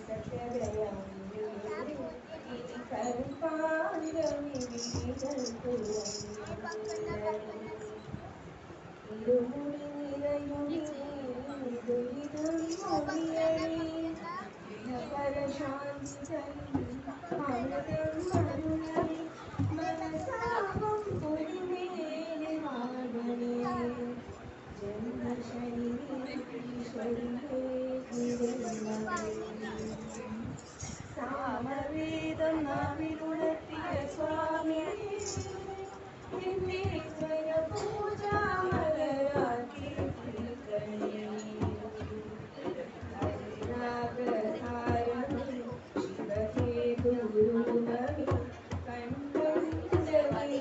സത്യദയാനിധി ഇനി കൽപ്പാന്തമിഴികൾ തുറന്നിടണേ. ഇരുമുടി നിറയുമീ ദുരിതം ഒഴിയണേ. പരശാന്തി അമൃതം മരുളണേ. മനസാകും പൊരുമേലെ വാഴണേ. സാമവേദം നാവിലുണർത്തിയ സ്വാമി എന്നീശ്വര പൂജാമലരാക്കി ഹരിനാഗസാരം ശിവഹേതുരൂപമി കണ്ഠഞ്ജലി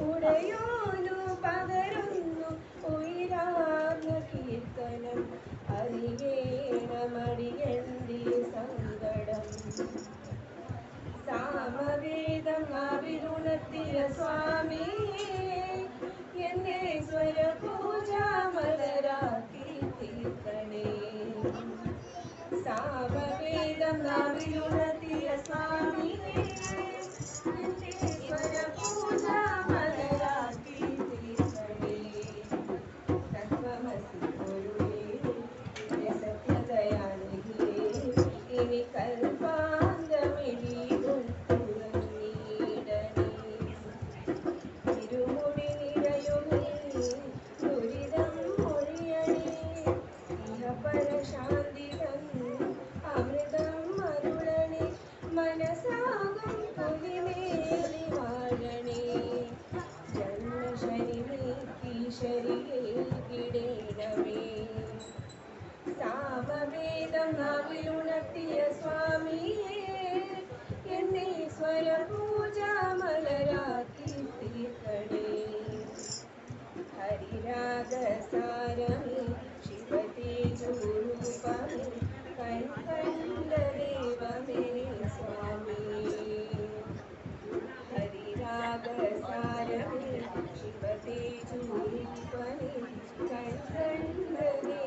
ഉടയോനു പകരുന്നു ഉയരാർന്ന കീർത്തനം അറിയേണമടിയന്റെ സങ്കടം. സാമവേദം നാവിലുണർത്തിയ സ്വാമി എന്നെ സ്വരപൂജാമലരാക്കി തീർക്കണേ. സാമവേദം നാവിലുണർത്തിയ സ്വാമി എന്നെ സ്വരപൂജാമലരാക്കി തീർക്കണേ. തത്വമസി പൊരുളേ സത്യദയാനിധി ഇനി കൽപ്പാന്തമിഴികൾ തുറന്നിടണേ. ഇരുമുടി നിറയുമീ ദുരിതം ഒഴിയണേ. പരശാന്തി അമൃതം മരുളണേ. മനസാകും പൊലിമേലി വാഴണേ. ജന്മശനി നീക്കീശ്വരിയെ കിടേണമേ. സാമവേദം നാവിലുണർത്തിയ സ്വാമിയെ എന്നെ സ്വരപൂജാമലരാക്കി തീർക്കണേ. ഹരിരാഗസാരമേ ശിവതേജോരൂപമേ കൈകണ്ട ദൈവമേ സ്വാമി. नागसारमे शिवतेजूपने कण्कण्डने